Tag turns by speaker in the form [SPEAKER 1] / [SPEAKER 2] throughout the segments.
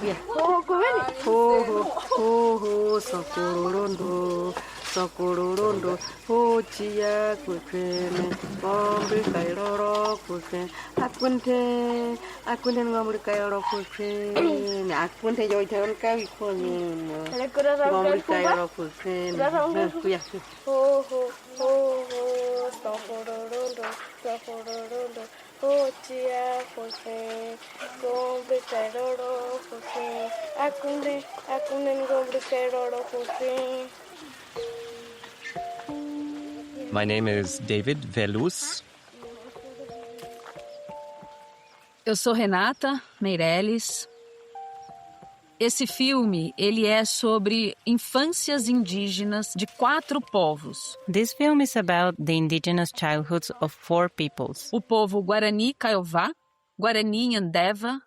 [SPEAKER 1] Yeah. Ho, socorrondo, ho, chia, kukreme, ngombe, kairoro, kukreme, akunte, ngombe, kairoro, kukreme, akunte, joitan, kawikoni, ngombe, kairoro, kukreme, yeah. Ho, socorrondo, ho, chia, kukreme, ngombe, kairoro, kukreme, akunte, ngombe, kairoro, kukreme.
[SPEAKER 2] My name is David Vêluz.
[SPEAKER 3] Eu sou Renata, Mireilles. Esse filme, ele é sobre infâncias indígenas de 4 povos.
[SPEAKER 4] This film is about the indigenous childhoods of 4 peoples.
[SPEAKER 3] O povo Guarani Kaiowá, Guarani Ñandeva,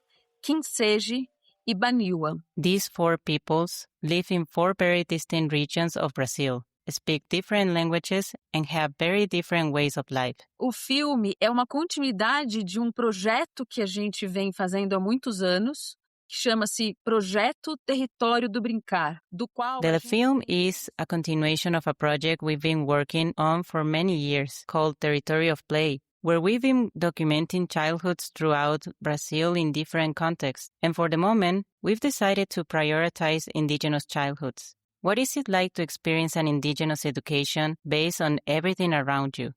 [SPEAKER 3] Khisêtjê e Baniwa.
[SPEAKER 4] These 4 peoples live in 4 very distinct regions of Brazil, speak different languages, and have very different ways of life.
[SPEAKER 3] O filme é uma continuidade de um projeto que a gente vem fazendo há muitos anos, que chama-se Projeto Território do Brincar, do qual...
[SPEAKER 4] The film is a continuation of a project we've been working on for many years, called Territory of Play, where we've been documenting childhoods throughout Brazil in different contexts. And for the moment, we've decided to prioritize indigenous childhoods. What is it like to experience an indigenous education based on everything around you?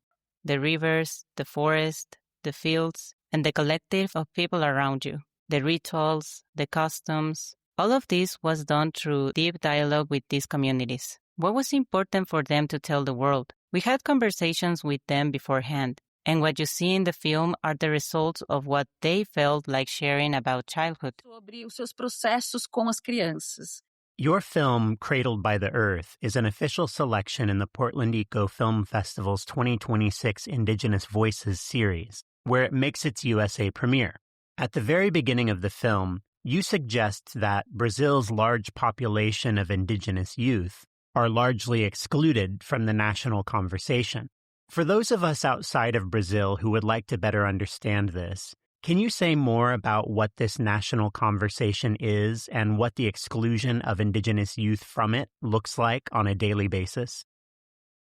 [SPEAKER 4] The rivers, the forest, the fields, and the collective of people around you. The rituals, the customs, all of this was done through deep dialogue with these communities. What was important for them to tell the world? We had conversations with them beforehand, and what you see in the film are the results of what they felt like sharing about childhood.
[SPEAKER 3] Sobre os seus processos com as crianças.
[SPEAKER 5] Your film, Cradled by the Earth, is an official selection in the Portland Eco Film Festival's 2026 Indigenous Voices series, where it makes its USA premiere. At the very beginning of the film, you suggest that Brazil's large population of indigenous youth are largely excluded from the national conversation. For those of us outside of Brazil who would like to better understand this, can you say more about what this national conversation is and what the exclusion of indigenous youth from it looks like on a daily basis?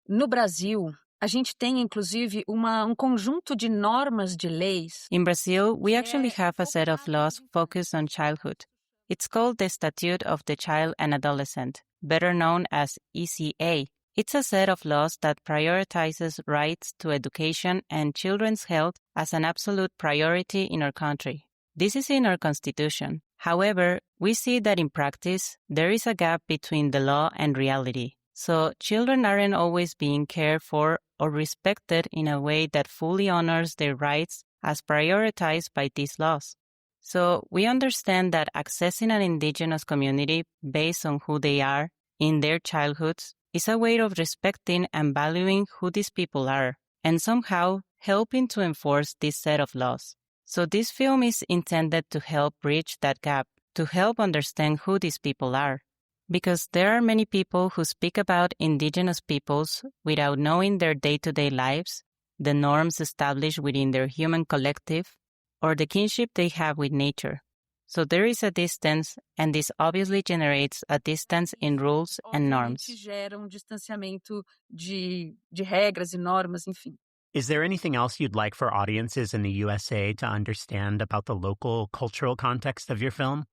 [SPEAKER 3] No Brasil, a gente tem, inclusive, conjunto de normas de leis.
[SPEAKER 4] In Brazil, we actually have a set of laws focused on childhood. It's called the Statute of the Child and Adolescent, better known as ECA. It's a set of laws that prioritizes rights to education and children's health as an absolute priority in our country. This is in our constitution. However, we see that in practice, there is a gap between the law and reality. So children aren't always being cared for or respected in a way that fully honors their rights as prioritized by these laws. So we understand that accessing an indigenous community based on who they are in their childhoods is a way of respecting and valuing who these people are, and somehow helping to enforce this set of laws. So this film is intended to help bridge that gap, to help understand who these people are. Because there are many people who speak about indigenous peoples without knowing their day-to-day lives, the norms established within their human collective, or the kinship they have with nature. So there is a distance, and this obviously generates a distance in rules and norms.
[SPEAKER 3] Gera distanciamento de regras e normas, enfim.
[SPEAKER 5] Is there anything else you'd like for audiences in the USA to understand about the local cultural context of your film?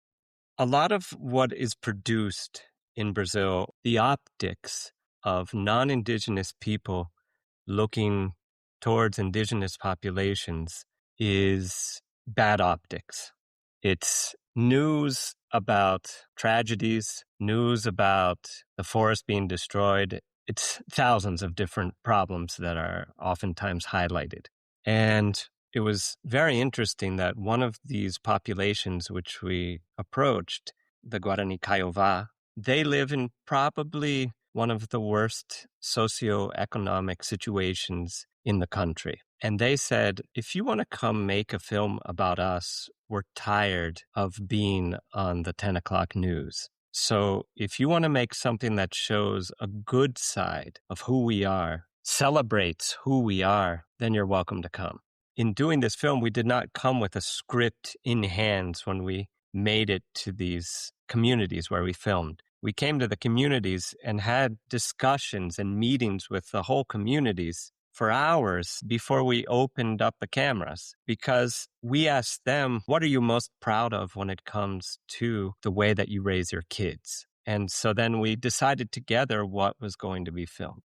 [SPEAKER 2] A lot of what is produced in Brazil, the optics of non-indigenous people looking towards indigenous populations is bad optics. It's news about tragedies, news about the forest being destroyed. It's thousands of different problems that are oftentimes highlighted. And it was very interesting that one of these populations which we approached, the Guarani Kaiowá, they live in probably one of the worst socioeconomic situations in the country. And they said, if you want to come make a film about us, we're tired of being on the 10 o'clock news. So if you want to make something that shows a good side of who we are, celebrates who we are, then you're welcome to come. in doing this film, we did not come with a script in hands when we made it to these communities where we filmed. We came to the communities and had discussions and meetings with the whole communities for hours before we opened up the cameras, because we asked them, what are you most proud of when it comes to the way that you raise your kids? And so then we decided together what was going to be filmed.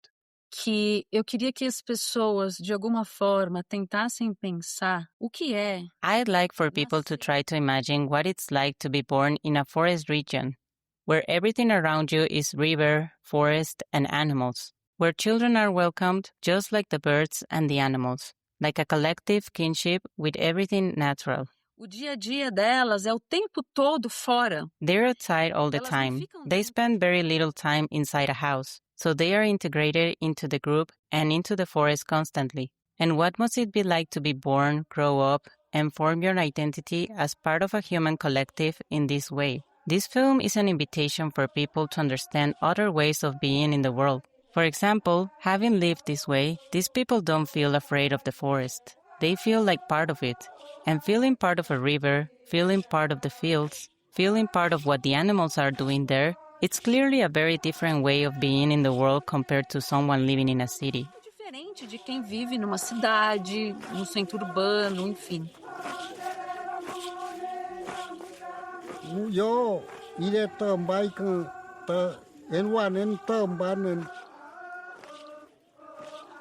[SPEAKER 3] Que eu queria que as pessoas, de alguma forma, tentassem pensar o que é.
[SPEAKER 4] I'd like for people to try to imagine what it's like to be born in a forest region, where everything around you is river, forest, and animals, where children are welcomed just like the birds and the animals, like a collective kinship with everything natural.
[SPEAKER 3] O dia a dia delas é o tempo todo fora.
[SPEAKER 4] They're outside all the
[SPEAKER 3] Elas não
[SPEAKER 4] time.
[SPEAKER 3] ficam
[SPEAKER 4] They
[SPEAKER 3] dentro.
[SPEAKER 4] spend very little time inside a house, so they are integrated into the group and into the forest constantly. And what must it be like to be born, grow up, and form your identity as part of a human collective in this way? This film is an invitation for people to understand other ways of being in the world. For example, having lived this way, these people don't feel afraid of the forest. They feel like part of it. And feeling part of a river, feeling part of the fields, feeling part of what the animals are doing there, it's clearly a very different way of being in the world compared to someone living in a city.
[SPEAKER 3] Diferente de quem vive numa cidade, no centro urbano, enfim.
[SPEAKER 6] Yo, ile tambay kan ta enwanen tambanen.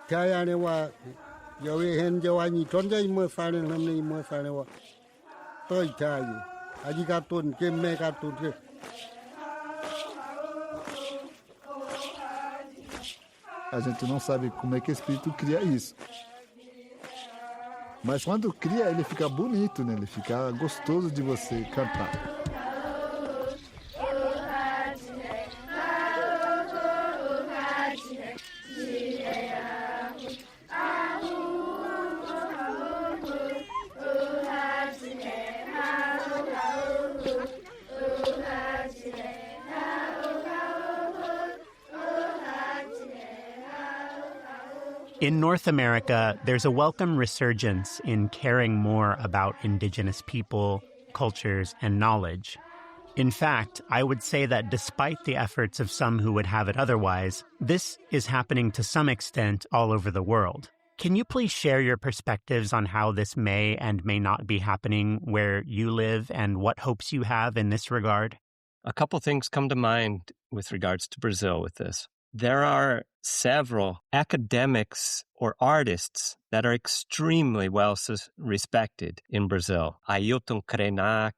[SPEAKER 6] Kaya ne wa yo hen jo ani tonja imosane namne imosane wa. Toi kai. Aji katun ke me katun ke.
[SPEAKER 7] A gente não sabe como é que o espírito cria isso. Mas quando cria, ele fica bonito, né? Ele fica gostoso de você cantar.
[SPEAKER 5] In North America, there's a welcome resurgence in caring more about Indigenous people, cultures, and knowledge. In fact, I would say that despite the efforts of some who would have it otherwise, this is happening to some extent all over the world. Can you please share your perspectives on how this may and may not be happening where you live and what hopes you have in this regard?
[SPEAKER 2] A couple things come to mind with regards to Brazil with this. There are several academics or artists that are extremely well respected in Brazil. Ailton Krenak,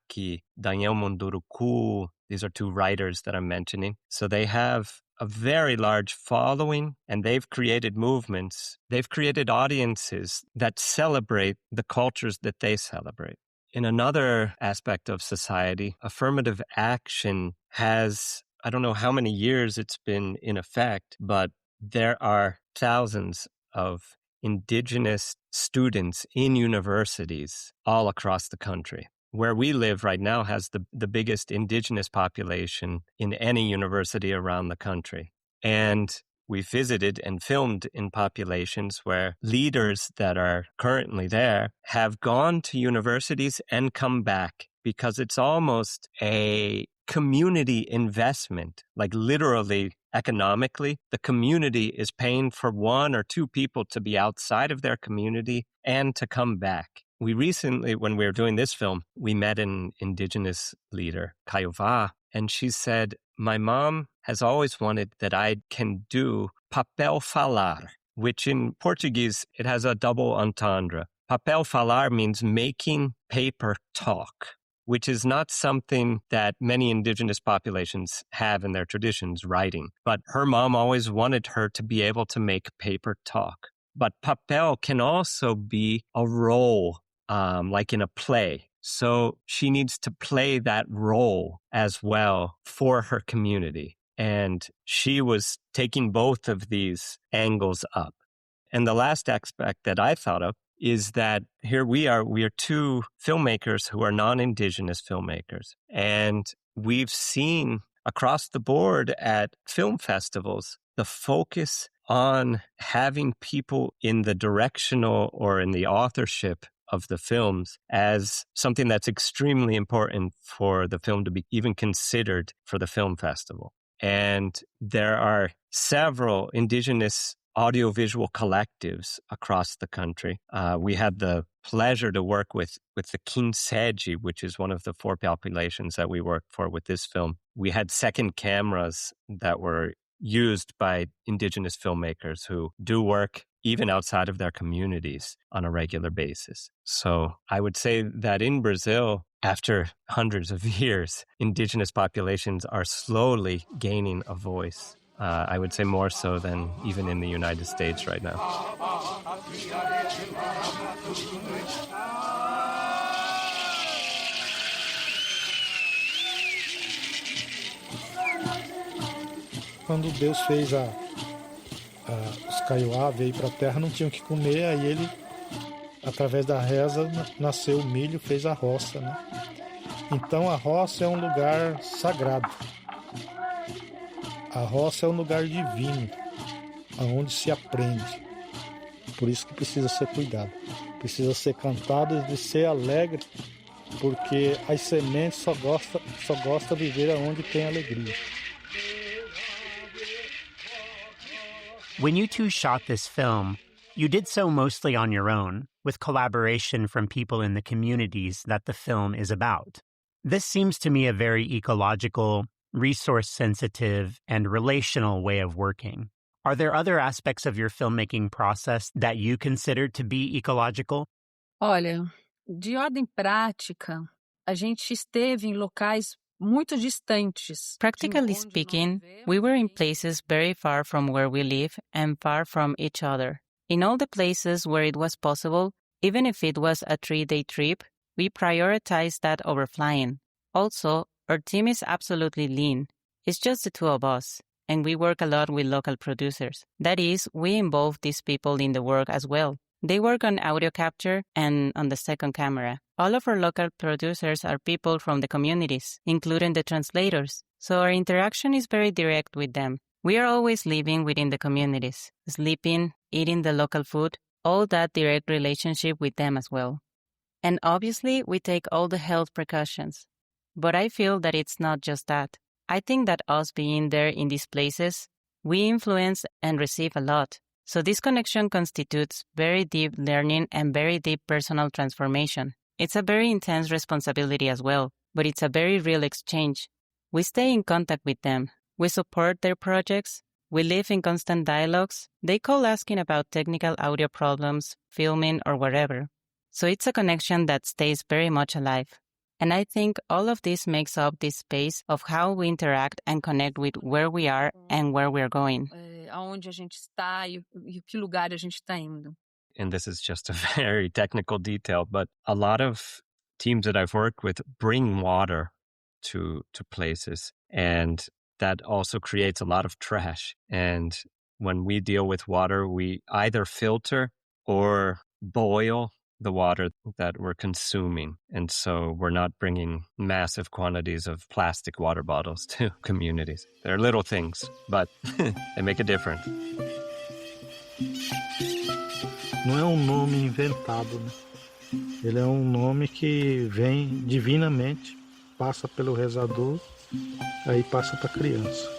[SPEAKER 2] Daniel Munduruku, these are two writers that I'm mentioning. So they have a very large following, and they've created movements. They've created audiences that celebrate the cultures that they celebrate. In another aspect of society, affirmative action has, I don't know how many years it's been in effect, but there are thousands of Indigenous students in universities all across the country. Where we live right now has the biggest Indigenous population in any university around the country. And we visited and filmed in populations where leaders that are currently there have gone to universities and come back, because it's almost a community investment, like literally economically. The community is paying for one or two people to be outside of their community and to come back. We recently, when we were doing this film, we met an Indigenous leader, Kaiowá, and she said, my mom has always wanted that I can do papel falar, which in Portuguese, it has a double entendre. Papel falar means making paper talk, which is not something that many Indigenous populations have in their traditions, writing. But her mom always wanted her to be able to make paper talk. But papel can also be a role, like in a play. So she needs to play that role as well for her community. And she was taking both of these angles up. And the last aspect that I thought of is that here we are two filmmakers who are non-Indigenous filmmakers. And we've seen across the board at film festivals the focus on having people in the directional or in the authorship of the films as something that's extremely important for the film to be even considered for the film festival. And there are several indigenous audiovisual collectives across the country. We had the pleasure to work with the Khisêtjê, which is one of the 4 populations that we worked for with this film. We had second cameras that were used by indigenous filmmakers who do work even outside of their communities on a regular basis. So I would say that in Brazil, after hundreds of years, indigenous populations are slowly gaining a voice. I would say more so than even in the United States right now.
[SPEAKER 8] Quando Deus fez os Kaiowá, veio para a terra, não tinham o que comer, aí ele, através da reza, nasceu o milho, fez a roça, né? Então a roça é um lugar sagrado. A roça é um lugar divino, onde se aprende. Por isso que precisa ser cuidado. Precisa ser cantado e ser alegre, porque as sementes só gosta de viver onde tem alegria.
[SPEAKER 5] When you two shot this film, you did so mostly on your own, with collaboration from people in the communities that the film is about. This seems to me a very ecological, resource-sensitive, and relational way of working. Are there other aspects of your filmmaking process that you consider to be ecological?
[SPEAKER 3] Olha, de ordem prática, a gente esteve em locais muito distantes.
[SPEAKER 4] Practically speaking, we were in places very far from where we live and far from each other. In all the places where it was possible, even if it was a 3-day trip, we prioritized that over flying. Also, our team is absolutely lean. It's just the 2 of us, and we work a lot with local producers. That is, we involve these people in the work as well. They work on audio capture and on the second camera. All of our local producers are people from the communities, including the translators. So our interaction is very direct with them. We are always living within the communities, sleeping, eating the local food, all that direct relationship with them as well. And obviously, we take all the health precautions. But I feel that it's not just that. I think that us being there in these places, we influence and receive a lot. So this connection constitutes very deep learning and very deep personal transformation. It's a very intense responsibility as well, but it's a very real exchange. We stay in contact with them. We support their projects. We live in constant dialogues. They call asking about technical audio problems, filming, or whatever. So it's a connection that stays very much alive. And I think all of this makes up this space of how we interact and connect with where we are and where we're going.
[SPEAKER 3] Aonde a gente está e que lugar a gente está indo.
[SPEAKER 2] And this is just a very technical detail, but a lot of teams that I've worked with bring water to places, and that also creates a lot of trash. And when we deal with water, we either filter or boil the water that we're consuming. And so we're not bringing massive quantities of plastic water bottles to communities. They're little things, but they make a difference.
[SPEAKER 8] Não é um nome inventado, né? Ele é um nome que vem divinamente, passa pelo rezador, aí passa para a criança.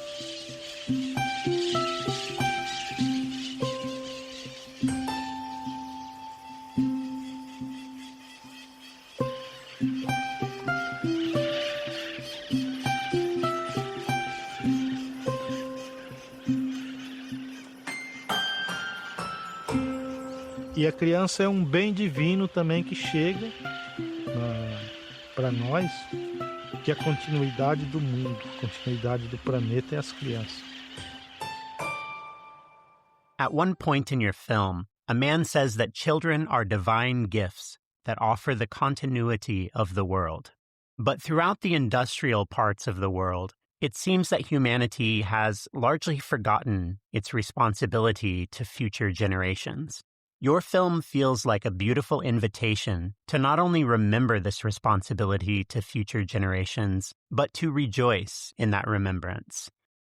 [SPEAKER 8] E a criança é um bem divino também que chega para nós, que é a continuidade do mundo, a continuidade do planeta é as crianças.
[SPEAKER 5] At one point in your film, a man says that children are divine gifts that offer the continuity of the world. But throughout the industrial parts of the world, it seems that humanity has largely forgotten its responsibility to future generations. Your film feels like a beautiful invitation to not only remember this responsibility to future generations, but to rejoice in that remembrance.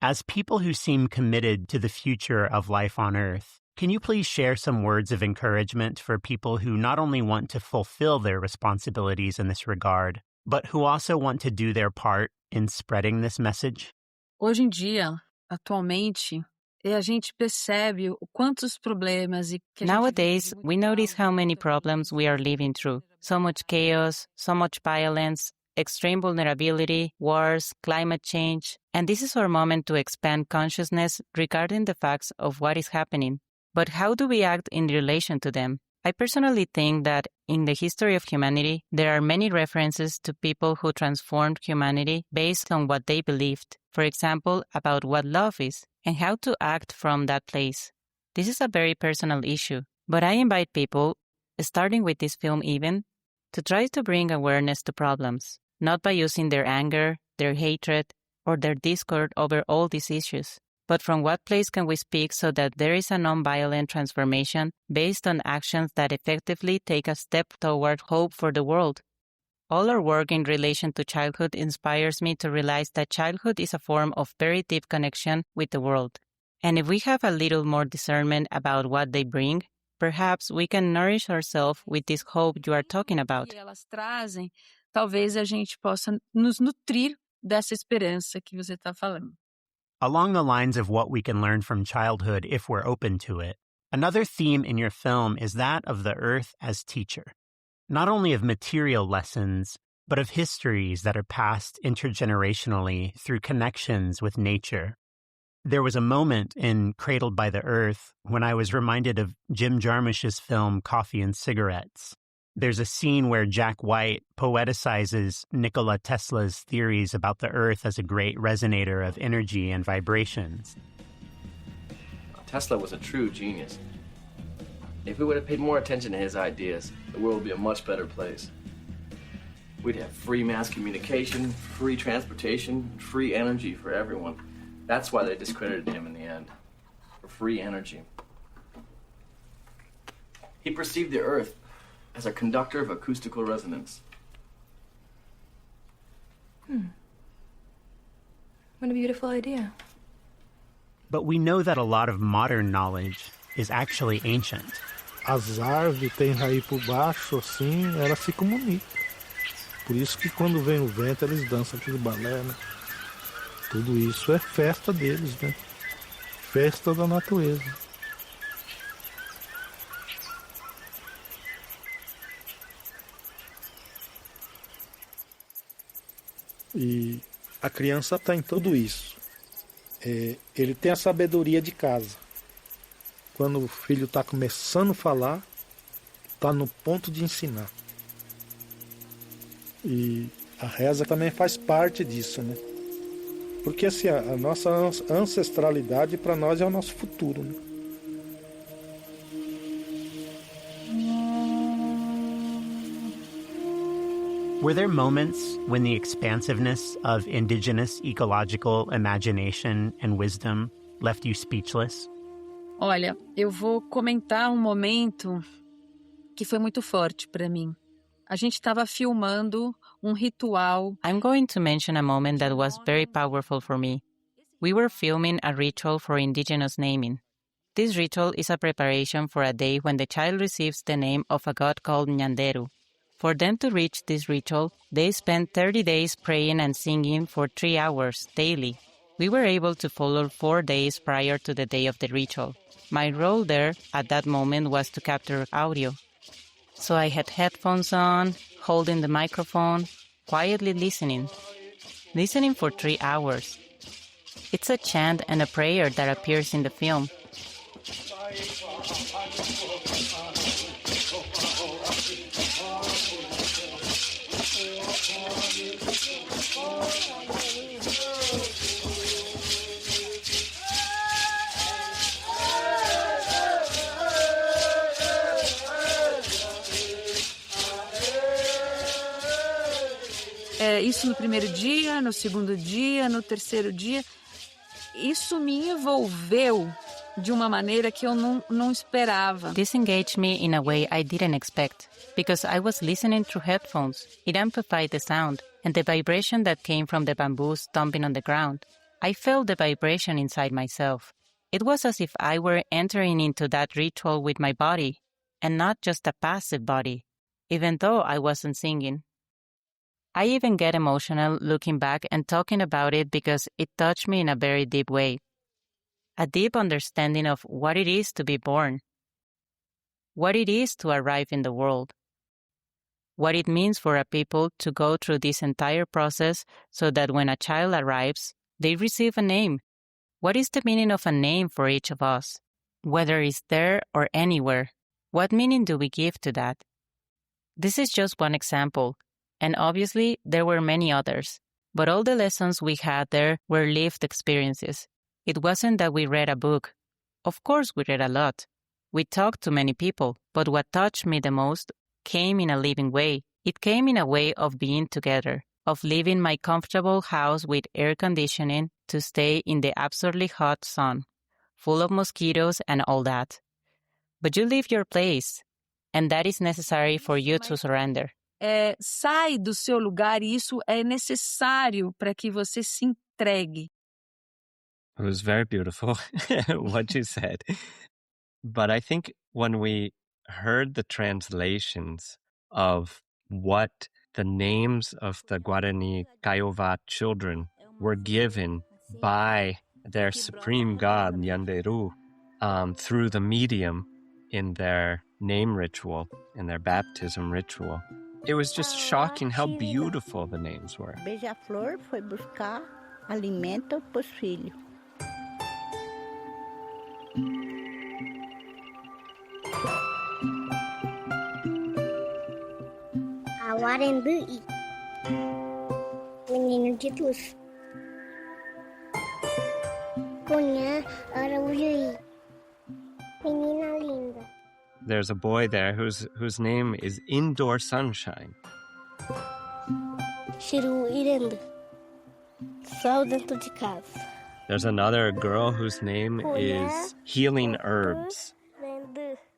[SPEAKER 5] As people who seem committed to the future of life on Earth, can you please share some words of encouragement for people who not only want to fulfill their responsibilities in this regard, but who also want to do their part in spreading this message?
[SPEAKER 3] Hoje em dia, atualmente, a gente percebe o quantos problemas e que a gente
[SPEAKER 4] Nowadays,
[SPEAKER 3] vive
[SPEAKER 4] we notice how many problems we are living through. So much chaos, so much violence, extreme vulnerability, wars, climate change. And this is our moment to expand consciousness regarding the facts of what is happening. But how do we act in relation to them? I personally think that in the history of humanity, there are many references to people who transformed humanity based on what they believed. For example, about what love is and how to act from that place. This is a very personal issue, but I invite people, starting with this film even, to try to bring awareness to problems, not by using their anger, their hatred, or their discord over all these issues. But from what place can we speak so that there is a non-violent transformation based on actions that effectively take a step toward hope for the world? All our work in relation to childhood inspires me to realize that childhood is a form of very deep connection with the world. And if we have a little more discernment about what they bring, perhaps we can nourish ourselves with this hope you are talking about.
[SPEAKER 3] que elas trazem, talvez a gente possa nos nutrir dessa esperança que você está falando.
[SPEAKER 5] Along the lines of what we can learn from childhood if we're open to it, another theme in your film is that of the earth as teacher. Not only of material lessons, but of histories that are passed intergenerationally through connections with nature. There was a moment in Cradled by the Earth when I was reminded of Jim Jarmusch's film Coffee and Cigarettes. There's a scene where Jack White poeticizes Nikola Tesla's theories about the Earth as a great resonator of energy and vibrations.
[SPEAKER 9] Tesla was a true genius. If we would have paid more attention to his ideas, the world would be a much better place. We'd have free mass communication, free transportation, free energy for everyone. That's why they discredited him in the end, for free energy. He perceived the Earth as a conductor of acoustical resonance.
[SPEAKER 10] What a beautiful idea.
[SPEAKER 5] But we know that a lot of modern knowledge is actually ancient.
[SPEAKER 8] As árvores têm raiz por baixo, assim, elas se comunicam. Por isso que quando vem o vento, eles dançam aquele balé, né? Tudo isso é festa deles, né? Festa da natureza. E a criança está em tudo isso. Ele tem a sabedoria de casa. Quando o filho está começando a falar, está no ponto de ensinar. E a reza também faz parte disso, né? Porque assim, a nossa ancestralidade para nós é o nosso futuro, né?
[SPEAKER 5] Were there moments when the expansiveness of indigenous ecological imagination and wisdom left you speechless?
[SPEAKER 3] Olha, eu vou comentar um momento que foi muito forte para mim. A gente estava filmando ritual.
[SPEAKER 4] I'm going to mention a moment that was very powerful for me. We were filming a ritual for Indigenous naming. This ritual is a preparation for a day when the child receives the name of a god called Ñandeva. For them to reach this ritual, they spent 30 days praying and singing for 3 hours daily. We were able to follow 4 days prior to the day of the ritual. My role there at that moment was to capture audio. So I had headphones on, holding the microphone, quietly listening for 3 hours. It's a chant and a prayer that appears in the film.
[SPEAKER 3] Isso no primeiro dia, no segundo dia, no terceiro dia. Isso me envolveu de uma maneira que eu não esperava.
[SPEAKER 4] This engaged me in a way I didn't expect, because I was listening through headphones. It amplified the sound and the vibration that came from the bamboo stomping on the ground. I felt the vibration inside myself. It was as if I were entering into that ritual with my body, and not just a passive body, even though I wasn't singing. I even get emotional looking back and talking about it because it touched me in a very deep way. A deep understanding of what it is to be born, what it is to arrive in the world, what it means for a people to go through this entire process so that when a child arrives, they receive a name. What is the meaning of a name for each of us? Whether it's there or anywhere, what meaning do we give to that? This is just one example, and obviously there were many others, but all the lessons we had there were lived experiences. It wasn't that we read a book. Of course we read a lot. We talked to many people, but what touched me the most came in a living way. It came in a way of being together, of leaving my comfortable house with air conditioning to stay in the absurdly hot sun, full of mosquitoes and all that. But you leave your place, and that is necessary for you to surrender.
[SPEAKER 3] Sai do seu lugar e isso é necessário para que você se entregue.
[SPEAKER 2] It was very beautiful what you said. But I think when we heard the translations of what the names of the Guarani Kaiowá children were given by their supreme god, Ñandeva, through the medium in their name ritual, in their baptism ritual, it was just shocking how beautiful the names were.
[SPEAKER 11] Beija-flor foi buscar alimento pros filhos.
[SPEAKER 12] Awarendui, menino de luz. Cunha Araújoí, menina linda.
[SPEAKER 2] There's a boy there whose name is Indoor Sunshine.
[SPEAKER 12] Chiru Irenda, sol dentro de casa.
[SPEAKER 2] There's another girl whose name is Healing Herbs.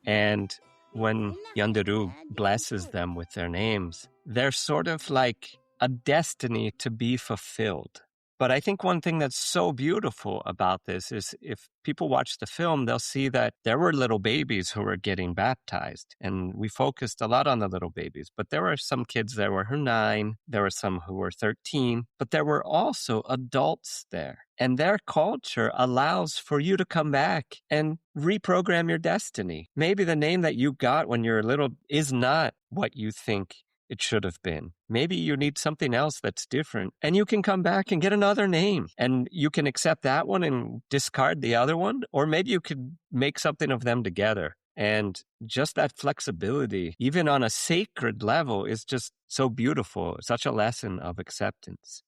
[SPEAKER 2] And when Ñandeva blesses them with their names, they're sort of like a destiny to be fulfilled. But I think one thing that's so beautiful about this is if people watch the film, they'll see that there were little babies who were getting baptized. And we focused a lot on the little babies. But there were some kids that were 9, there were some who were 13, but there were also adults there. And their culture allows for you to come back and reprogram your destiny. Maybe the name that you got when you were little is not what you think it should have been. Maybe you need something else that's different, and you can come back and get another name, and you can accept that one and discard the other one, or maybe you could make something of them together. And just that flexibility, even on a sacred level, is just so beautiful. Such a lesson of acceptance.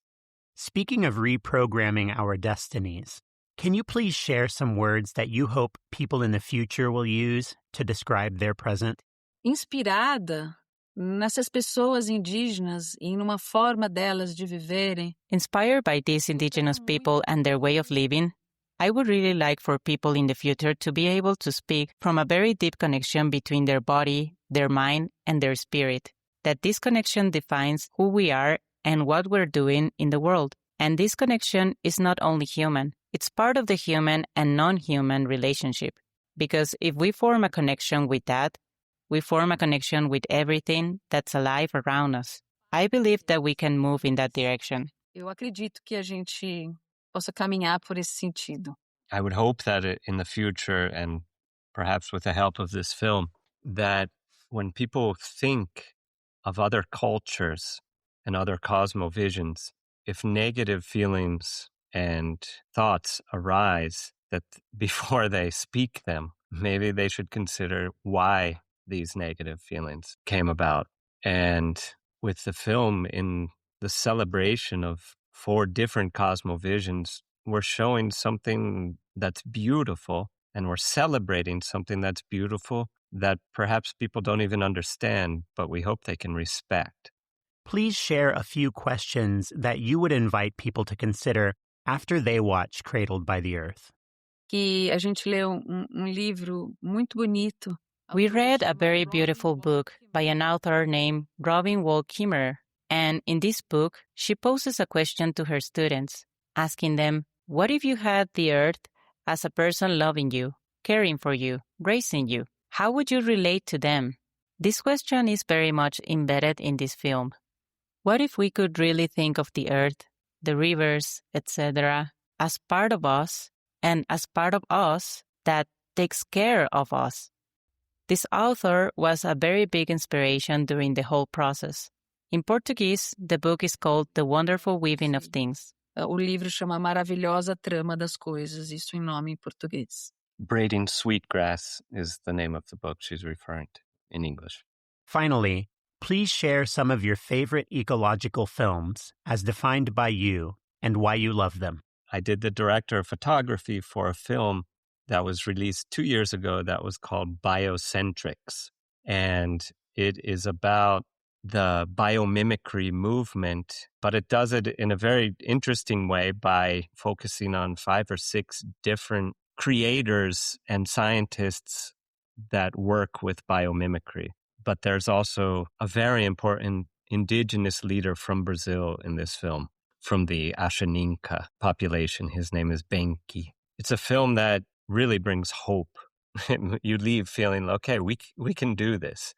[SPEAKER 5] Speaking of reprogramming our destinies, can you please share some words that you hope people in the future will use to describe their present?
[SPEAKER 3] Inspirada nessas pessoas indígenas e numa forma delas de viverem.
[SPEAKER 4] Inspired by these indigenous people and their way of living, I would really like for people in the future to be able to speak from a very deep connection between their body, their mind, and their spirit. That this connection defines who we are and what we're doing in the world. And this connection is not only human, it's part of the human and non-human relationship. Because if we form a connection with that, we form a connection with everything that's alive around us. I believe that we can move in that direction.
[SPEAKER 3] Eu acredito que a gente possa caminhar por esse sentido.
[SPEAKER 2] I would hope that in the future, and perhaps with the help of this film, that when people think of other cultures and other cosmovisions, if negative feelings and thoughts arise, that before they speak them, maybe they should consider why these negative feelings came about. And with the film, in the celebration of 4 different cosmovisions, we're showing something that's beautiful, and we're celebrating something that's beautiful that perhaps people don't even understand, but we hope they can respect.
[SPEAKER 5] Please share a few questions that you would invite people to consider after they watch Cradled by the Earth.
[SPEAKER 3] Que a gente leu livro muito bonito.
[SPEAKER 4] We read a very beautiful book by an author named Robin Wall Kimmerer, and in this book, she poses a question to her students, asking them, What if you had the earth as a person loving you, caring for you, raising you? How would you relate to them? This question is very much embedded in this film. What if we could really think of the earth, the rivers, etc., as part of us, and as part of us that takes care of us? This author was a very big inspiration during the whole process. In Portuguese, the book is called The Wonderful Weaving of Things.
[SPEAKER 3] O livro chama Maravilhosa Trama das Coisas, isso em nome em português.
[SPEAKER 2] Braiding Sweetgrass is the name of the book she's referring to in English.
[SPEAKER 5] Finally, please share some of your favorite ecological films as defined by you and why you love them.
[SPEAKER 2] I did the director of photography for a film that was released 2 years ago that was called Biocentrics. And it is about the biomimicry movement, but it does it in a very interesting way by focusing on 5 or 6 different creators and scientists that work with biomimicry. But there's also a very important indigenous leader from Brazil in this film, from the Ashaninka population. His name is Benki. It's a film that really brings hope. You leave feeling, okay, we can do this.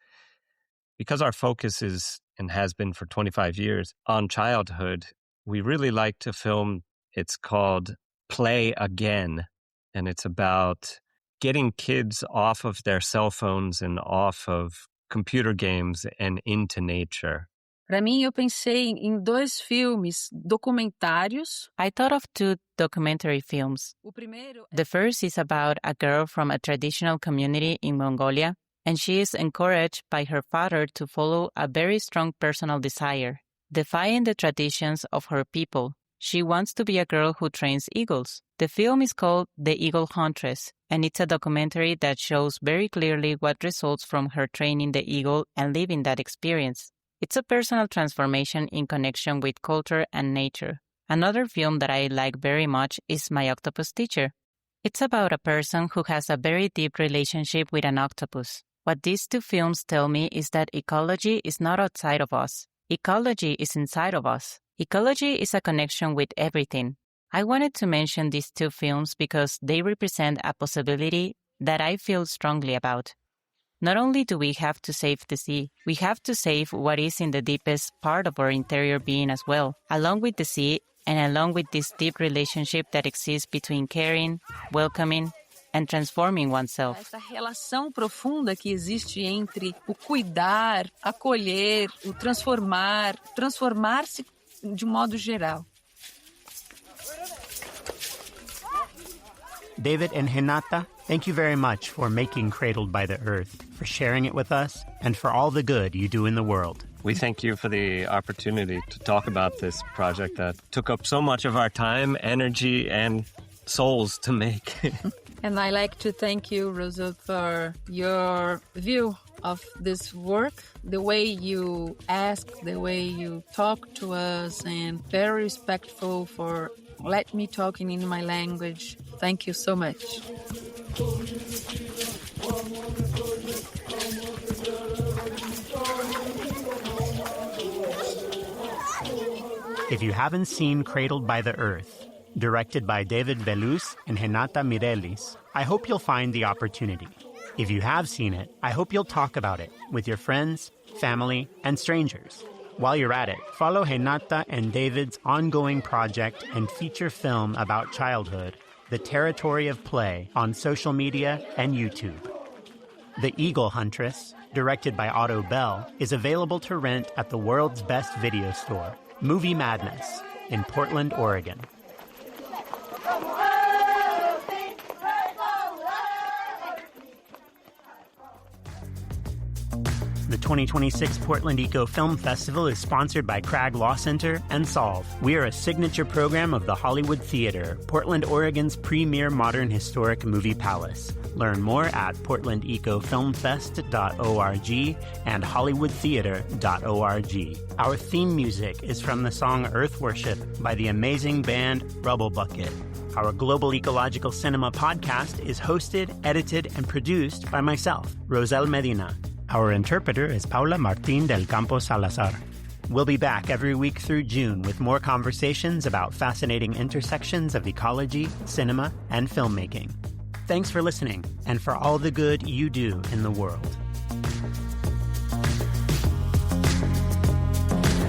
[SPEAKER 2] Because our focus is, and has been for 25 years, on childhood, we really like to film. It's called Play Again, and it's about getting kids off of their cell phones and off of computer games and into nature.
[SPEAKER 3] Para mim, eu pensei em 2 filmes documentários.
[SPEAKER 4] I thought of 2 documentary films. The first is about a girl from a traditional community in Mongolia, and she is encouraged by her father to follow a very strong personal desire, defying the traditions of her people. She wants to be a girl who trains eagles. The film is called The Eagle Huntress, and it's a documentary that shows very clearly what results from her training the eagle and living that experience. It's a personal transformation in connection with culture and nature. Another film that I like very much is My Octopus Teacher. It's about a person who has a very deep relationship with an octopus. What these 2 films tell me is that ecology is not outside of us. Ecology is inside of us. Ecology is a connection with everything. I wanted to mention these 2 films because they represent a possibility that I feel strongly about. Not only do we have to save the sea, we have to save what is in the deepest part of our interior being as well, along with the sea and along with this deep relationship that exists between caring, welcoming, and transforming oneself.
[SPEAKER 3] Essa relação profunda que existe entre o cuidar, acolher, o transformar-se de modo geral.
[SPEAKER 5] David and Renata, thank you very much for making Cradled by the Earth, for sharing it with us, and for all the good you do in the world.
[SPEAKER 2] We thank you for the opportunity to talk about this project that took up so much of our time, energy, and souls to make.
[SPEAKER 3] And I like to thank you, Rozzell, for your view of this work, the way you ask, the way you talk to us, and very respectful for let me talking in my language. Thank you so much.
[SPEAKER 5] If you haven't seen Cradled by the Earth, directed by David Vêluz and Renata Mireilles, I hope you'll find the opportunity. If you have seen it, I hope you'll talk about it with your friends, family, and strangers. While you're at it, follow Renata and David's ongoing project and feature film about childhood, The Territory of Play, on social media and YouTube. The Eagle Huntress, directed by Otto Bell, is available to rent at the world's best video store, Movie Madness, in Portland, Oregon. The 2026 Portland Eco Film Festival is sponsored by Crag Law Center and Solve. We are a signature program of the Hollywood Theater, Portland, Oregon's premier modern historic movie palace. Learn more at portlandecofilmfest.org and hollywoodtheater.org. Our theme music is from the song Earth Worship by the amazing band Rubblebucket. Our Global Ecological Cinema podcast is hosted, edited, and produced by myself, Rozzell Medina. Our interpreter is Paula Martín del Campo Salazar. We'll be back every week through June with more conversations about fascinating intersections of ecology, cinema, and filmmaking. Thanks for listening and for all the good you do in the world.
[SPEAKER 13] I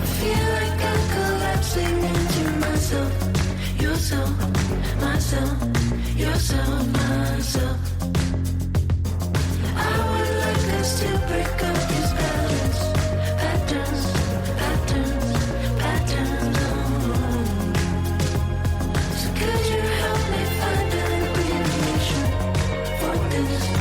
[SPEAKER 13] feel like I'm collapsing into myself, yourself, myself, yourself, myself. I would like us to break up these patterns, patterns. So could you help me find an abbreviation for this?